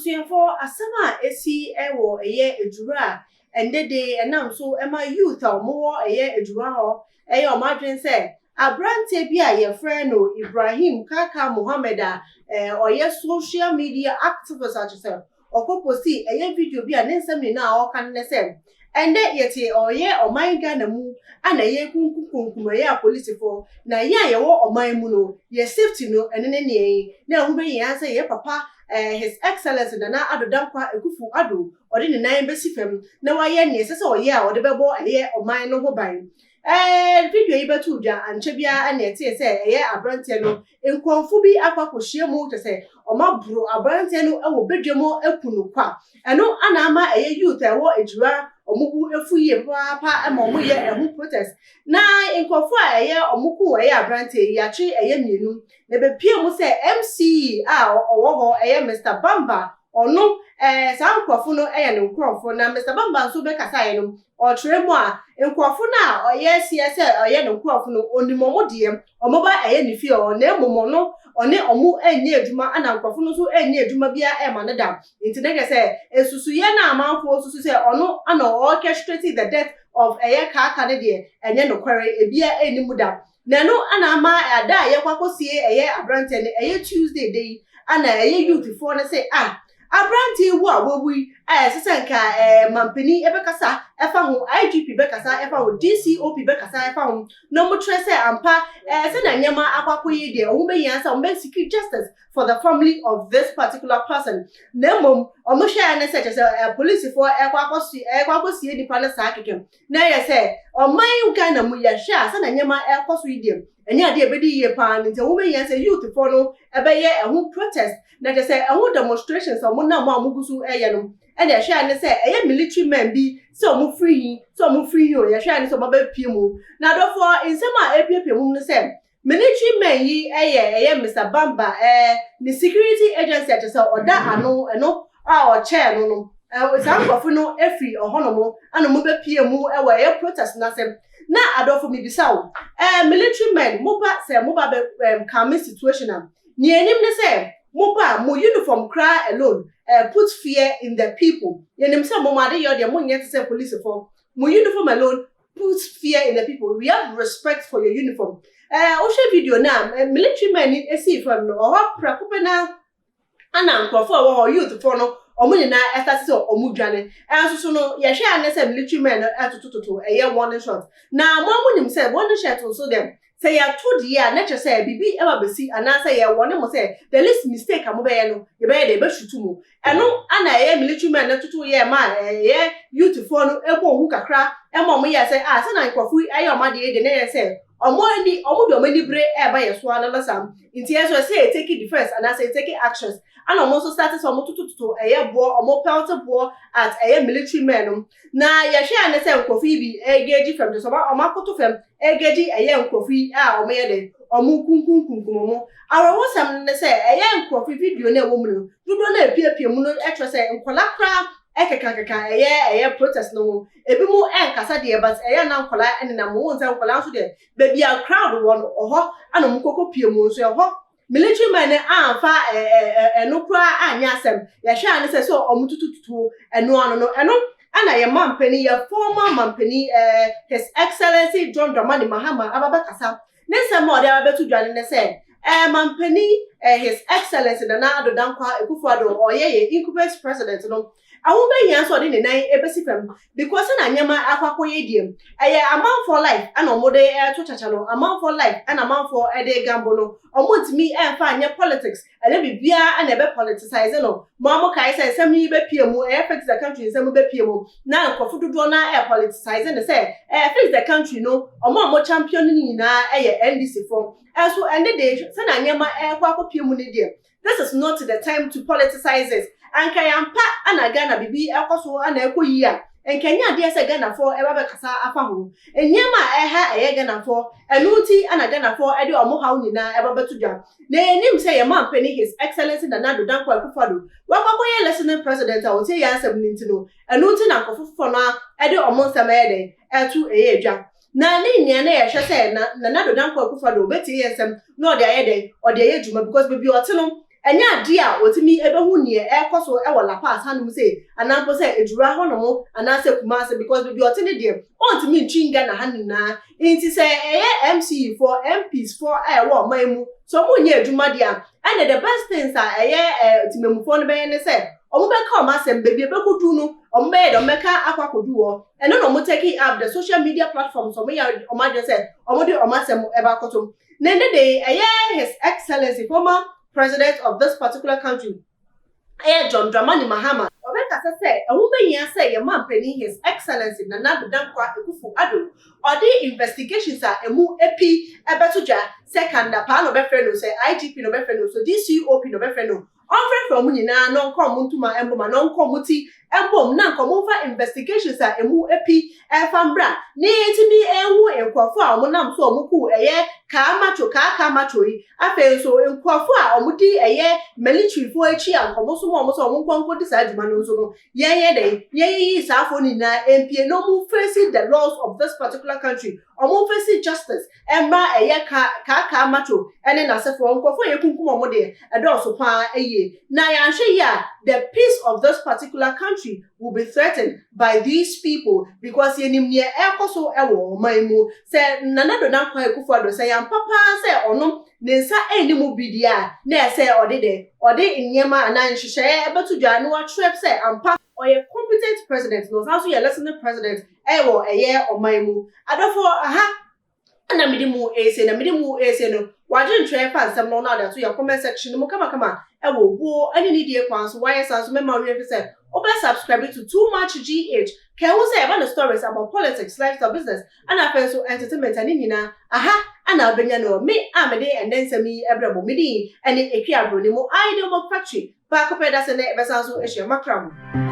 Abusuafo asama esi ewo eye Ejura ende de enam so ema youth omo eye Ejura ho eye omadwen se abrante bi a ye friend no Ibrahim Kaaka Mohammed oye social media activist atse okoposi eye video bi a nensem ni na o kan ne se ende yete oye oman Ghana mu ana ye kunkunkunkum ye police for na ye wo oman mu no ye safety no ene ne na hu be yan se ye papa His Excellency Nana Ado Dankwa Ekufu Ado odi ne nan besi fam na waye ne sese oye a odi bebo eye oman no ho ban video yi betu dwa anche bia ana ete se eye abrante no enkonfu bi akwakohie mu te se omabro abrante no ewo bedwemo ekunu kwa eno ana ama eye youth ewo Ejura omugu efuye papa ema omuye ehu protest na enkonfu a eye omuku eye abrante yachi eye mienu na be pie mu se MC a owo ho eye Mr Bamba ono sa nkrofo no eye ne nkrofo na Mr Bamba nso be kasa ye no o tremu a nkrofo na oye siese oye ne nkrofo no onimomo de omoba eye ne fie o na emomo no one omu enye adwuma ana nkrofo no so enye adwuma bia e ma ne da nti ne ge se esusu ye na amanfo susu se ono ana orchestrating the death of eye Kaaka ne de enye no kware ebia enimu da na no ana ama ada ye kwakosie eye abrante ne eye Tuesday day ana eye youth for ne say abrante wu awobui sese nka mampani ebekasa efa ho IGP bekasa efa ho DCOP bekasa efa ho no mo tre se ampa se na nyema akwakoye de o be yansa o be seek justice for the family of this particular person na mom o mo hwe na se police for ekwakosi nipa na sa kekem na ye se o man Ghana mu ye hwe se na nyema ekoso idem eni ade ebedi ye pan nti wo be yansa youth for no ebeye ehun protest na je se ehun demonstrations o mo na mo amugusu eye no and ya hwe ne se eye military men bi se o mo free o ya hwe ne se o ba pie mu na do for insema epiepie mu ne se military men yi eye Mr Bamba the security agency ate se oda ano eno a o chair no sankrofo no efi ohonomo ana mo be pie mu e wa ye protest na se na adofo mi bisa wo military men mo ba be calm situation am ni enim ne se mo uniform cry alone put fear in the people yenim se mo ade yo de mo nyete se police for mo uniform alone put fear in the people. We have respect for your uniform o video na military men esi from no ho prakopena ana nkrofo wo youth for no omunye na estati so omudwane enso no ye hwe ane se military men atototo eye one shot na mo amunim se one shot so dem say ya to the na che say bibi e ba besi ana say ye one mo say the least mistake am be ye no ye be ye de be shutu mu eno ana ye military men na tutu ye ma ye youth for no ebo hu kakra e mo ye say se na nkofu aye o ma de na ye say omo mani bre e ba ye so ana sam nti ye so say take defense and say take actions and almost started some tutu bo omo pelt bo at military men na ye hwe ane se nkofi bi egeji from the so ba omo akoto fam egeji nkofi omo ye de omo kunkunkunkum mo awo sam ne se nkofi video na ewo mu no dudo na epiepie mu no etro se nkola kra ekeka protest no ebi mu enkasa de but na nkola ene na mo nza nkola so de baby a crowd won oho ana mo kokopie mu so oho military men anfa eno kra anya asem ya hwe ane se so omutututu eno ana ye mampani ye former mampani His Excellency John Dramani Mahama ababa kasa ne se mo de abetu dwane ne se mampani His Excellency Nana Ado Dankwa Ekufu Ado oye incumbent president no awube yan so de ne nan ebesi fam because na nyama akwakoye diem a man for life and omode to chacha no a man for life and a man for ede gambo no omotimi fa anya politics ele bibia and ebe politicize no mo kai say sami be pie mu fix the country sami be pie mu na nkofu dodo na politicize ne say fix the country no omo champion ni na NDC form so ende de say na nyama kwa akopie mu ne diem. This is not the time to politicize this. Anka yampa ana Ghana bibi ekoso ana ekoyi a enkanya de se Ghana for eba be kasa afa ho enyema Ghana for enuti ana Ghana for ede omo hawo nyina eba betu dwa na enim se ye man pani His Excellency Nana Ado Dankwa Akufo-Addo wakwakoye listening president a wote ya asem ninti no enuti na nkofofo no ede omo nsem ede etu edwa na ni nia na ye hwe se Nana Ado Dankwa Akufo-Addo beti yesem no de ayede o de yedwuma because bibi ote no enya dia wotimi ebehu ne ekoso e wala pass hanum say anampo say Ejura honomo anase Kumase because be otene de ontimi ntwinga na hanina inti say MC for MPs for wo maimu so mo nye adwuma dia and the best things are timemufo no be ne say omubeka omasem baby ebekudu no ombe do meka akwakodu wo eno no mo take up the social media platforms so me ya omadwe say omode omasem eba kotom nende de His Excellency former president of this particular country John Dramani Mahama obeka say ehubenya say your man penny His Excellency Nana Dankwa Akufo-Addo or the investigations are emu epi ebetuja second pa no be friend no say IGP no be friend no so DCOP no be friend no on friend from nyina no nkom ntuma emboma no nkom muti embom na nkom fa investigations are emu epi efambra ne timi ehu enkwafo a omonam so omuku Kaaka Macho yi afen so enkwafo a omudi military fo echi ankom so mo so omonkonko disa adwuma no so no ye safo ni na NPP no mu facing the laws of this particular country omo facing justice emma Kaaka Macho ene na sefo enkwafo ye kunkum omo de edo pa na yanhwe ya the peace of this particular country will be threatened by these people because yenim ne ekoso ewo maimu say Nana Dankwa Akufo-Addo say am papa say ono ne nsa enimu bidia na say ode nyema anan hwehwe ebetudwa no atrep say ampa oye competent president no also ye listening president ewo omaimu adofo aha na midimu ese no waje ntwe fa nsem no na da to your comment section mo kama ewo bo ani ni die kwan so why sans mema we say obe subscribe to Too Much GH can who say about the stories about politics, lifestyle, business and so entertainment and nina aha ana benya no me amede and then say me ebrabo medi and ekwi abro ni mo idol mo factory ba ko peda se na ebe sans so ehia makram